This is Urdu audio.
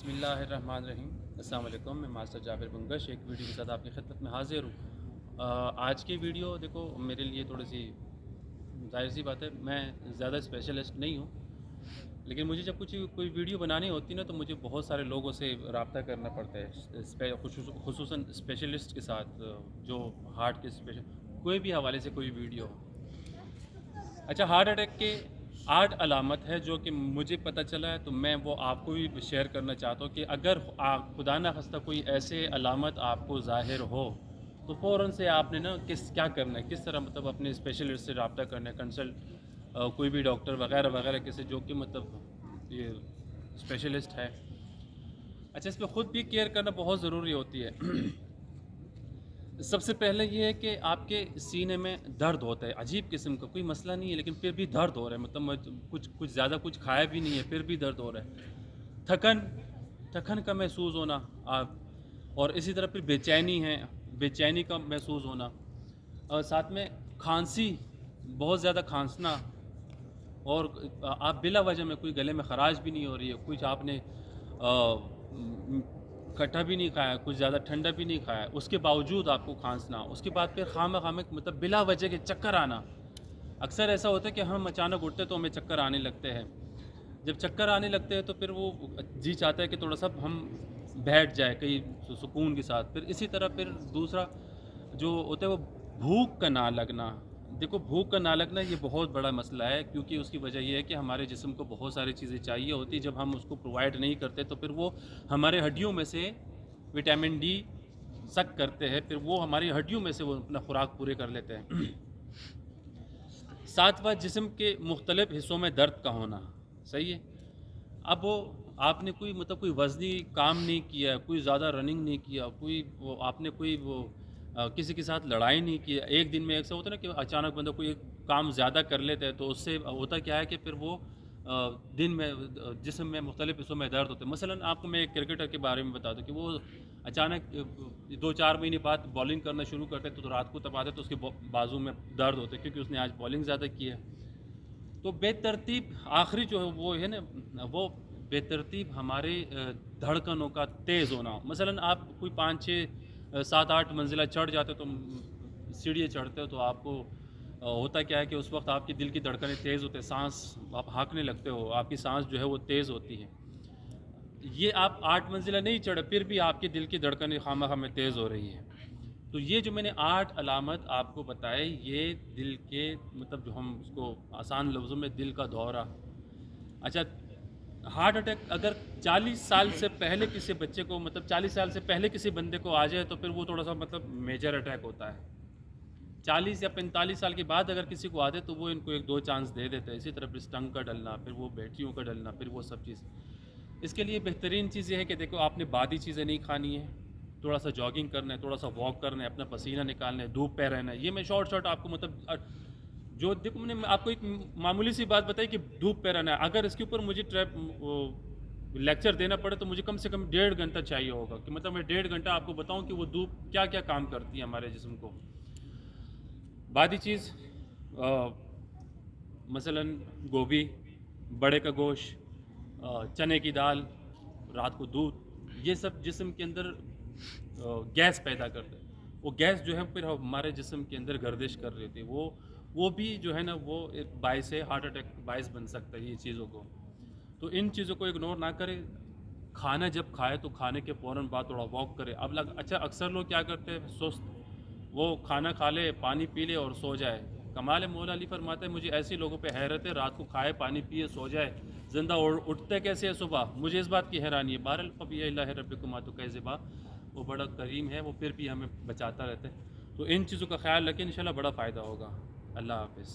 بسم اللہ الرحمن الرحیم۔ السلام علیکم، میں ماسٹر جابر بنگش ایک ویڈیو کے ساتھ آپ کی خدمت میں حاضر ہوں۔ آج کی ویڈیو دیکھو میرے لیے تھوڑی سی ظاہر سی بات ہے، میں زیادہ اسپیشلسٹ نہیں ہوں، لیکن مجھے جب کوئی ویڈیو بنانی ہوتی ہے نا تو مجھے بہت سارے لوگوں سے رابطہ کرنا پڑتا ہے، خصوصاً اسپیشلسٹ کے ساتھ جو ہارٹ کے کوئی بھی حوالے سے کوئی ویڈیو ہو۔ اچھا، ہارٹ اٹیک کے 8 علامت ہے جو کہ مجھے پتہ چلا ہے، تو میں وہ آپ کو بھی شیئر کرنا چاہتا ہوں کہ اگر خدا نہ خواستہ کوئی ایسے علامت آپ کو ظاہر ہو تو فوراً سے آپ نے نا کیا کرنا ہے، کس طرح مطلب اپنے اسپیشلسٹ سے رابطہ کرنا ہے، کنسلٹ کوئی بھی ڈاکٹر وغیرہ وغیرہ کسی جو کہ مطلب یہ اسپیشلسٹ ہے۔ اچھا، اس پہ خود بھی کیئر کرنا بہت ضروری ہوتی ہے۔ سب سے پہلے یہ ہے کہ آپ کے سینے میں درد ہوتا ہے، عجیب قسم کا، کوئی مسئلہ نہیں ہے لیکن پھر بھی درد ہو رہا ہے، مطلب کچھ زیادہ کچھ کھایا بھی نہیں ہے پھر بھی درد ہو رہا ہے، تھکن کا محسوس ہونا، اور اسی طرح پھر بے چینی کا محسوس ہونا، اور ساتھ میں کھانسی، بہت زیادہ کھانسنا، اور آپ بلا وجہ میں کوئی گلے میں خراش بھی نہیں ہو رہی ہے، کچھ آپ نے کھٹا بھی نہیں کھایا، کچھ زیادہ ٹھنڈا بھی نہیں کھایا، اس کے باوجود آپ کو کھانسنا، اس کے بعد پھر خامہ مطلب بلا وجہ کے چکر آنا۔ اکثر ایسا ہوتا ہے کہ ہم اچانک اٹھتے تو ہمیں چکر آنے لگتے ہیں، جب چکر آنے لگتے ہیں تو پھر وہ جی چاہتا ہے کہ تھوڑا سا ہم بیٹھ جائے کہیں سکون کے ساتھ۔ پھر اسی طرح پھر دوسرا جو ہوتا ہے وہ بھوک کا نہ لگنا۔ دیکھو، بھوک کا نہ لگنا یہ بہت بڑا مسئلہ ہے، کیونکہ اس کی وجہ یہ ہے کہ ہمارے جسم کو بہت ساری چیزیں چاہیے ہوتی، جب ہم اس کو پرووائڈ نہیں کرتے تو پھر وہ ہمارے ہڈیوں میں سے وٹامن ڈی سک کرتے ہیں، پھر وہ ہماری ہڈیوں میں سے وہ اپنا خوراک پورے کر لیتے ہیں۔ ساتواں، جسم کے مختلف حصوں میں درد کا ہونا، صحیح ہے۔ اب وہ آپ نے کوئی وزنی کام نہیں کیا، کوئی زیادہ رننگ نہیں کیا، آپ نے کسی کے ساتھ لڑائی نہیں کیا، ایک دن میں ایسا ہوتا ہے نا کہ اچانک بندہ کوئی کام زیادہ کر لیتا ہے تو اس سے ہوتا کیا ہے کہ پھر وہ دن میں جسم میں مختلف حصوں میں درد ہوتے ہیں۔ مثلا آپ کو میں ایک کرکٹر کے بارے میں بتا دوں کہ وہ اچانک 2-4 مہینے بعد بالنگ کرنا شروع کرتے تو رات کو تب آتے تو اس کے بازو میں درد ہوتے کیونکہ اس نے آج بالنگ زیادہ کی ہے۔ تو بے ترتیب آخری جو ہے وہ ہے نا، وہ بے ترتیب ہمارے دھڑکنوں کا تیز ہونا۔ مثلا آپ کوئی 5-6-7-8 منزلہ چڑھ جاتے تو سیڑھیاں چڑھتے ہو تو آپ کو ہوتا کیا ہے کہ اس وقت آپ کی دل کی دھڑکنیں تیز ہوتے ہیں، سانس آپ ہانکنے لگتے ہو، آپ کی سانس جو ہے وہ تیز ہوتی ہے۔ یہ آپ 8 منزلہ نہیں چڑھے پھر بھی آپ کی دل کی دھڑکنیں خواہ میں تیز ہو رہی ہیں۔ تو یہ جو میں نے 8 علامت آپ کو بتائے، یہ دل کے مطلب جو ہم اس کو آسان لفظوں میں دل کا دورہ۔ اچھا، ہارٹ اٹیک اگر 40 سال سے پہلے کسی بچے کو 40 سال سے پہلے کسی بندے کو آ جائے تو پھر وہ تھوڑا سا میجر اٹیک ہوتا ہے۔ 40 یا 45 سال کے بعد اگر کسی کو آ جائے تو وہ ان کو 1-2 چانس دے دیتا ہے۔ اسی طرح پھر سٹنگ کا ڈلنا، پھر وہ بیٹریوں کا ڈلنا، پھر وہ سب چیز۔ اس کے لیے بہترین چیز یہ ہے کہ دیکھو، آپ نے بادی چیزیں نہیں کھانی ہے، تھوڑا سا جاگنگ کرنا ہے، تھوڑا سا واک کرنا ہے، اپنا پسینہ نکالنا ہے، دھوپ پہ رہنا ہے۔ یہ میں شارٹ آپ کو جو دیکھو میں نے آپ کو ایک معمولی سی بات بتائی کہ دھوپ پہ رہنا ہے، اگر اس کے اوپر مجھے لیکچر دینا پڑے تو مجھے کم سے کم 1.5 گھنٹہ چاہیے ہوگا کہ میں 1.5 گھنٹہ آپ کو بتاؤں کہ وہ دھوپ کیا کیا کام کرتی ہے ہمارے جسم کو۔ بادی چیز مثلا گوبھی، بڑے کا گوشت، چنے کی دال، رات کو دودھ، یہ سب جسم کے اندر گیس پیدا کرتے ہیں۔ وہ گیس جو ہے پھر ہمارے جسم کے اندر گردش کر رہی تھی، وہ بھی جو ہے نا وہ ایک باعث ہارٹ اٹیک باعث بن سکتا ہے یہ چیزوں کو۔ تو ان چیزوں کو اگنور نہ کرے، کھانا جب کھائے تو کھانے کے فوراً بعد تھوڑا واک کرے۔ اچھا، اکثر لوگ کیا کرتے ہیں، سست، وہ کھانا کھا لے، پانی پی لے اور سو جائے۔ کمال مولا علی فرماتا ہے مجھے ایسے لوگوں پہ حیرت ہے، رات کو کھائے پانی پیے سو جائے، زندہ اٹھتے کیسے ہے صبح، مجھے اس بات کی حیرانی ہے۔ بہرحال فبی اللہ ربکما تکذبان، وہ بڑا کریم ہے، وہ پھر بھی ہمیں بچاتا رہتا ہے۔ تو ان چیزوں کا خیال رکھیں، انشاءاللہ بڑا فائدہ ہوگا۔ اللہ حافظ۔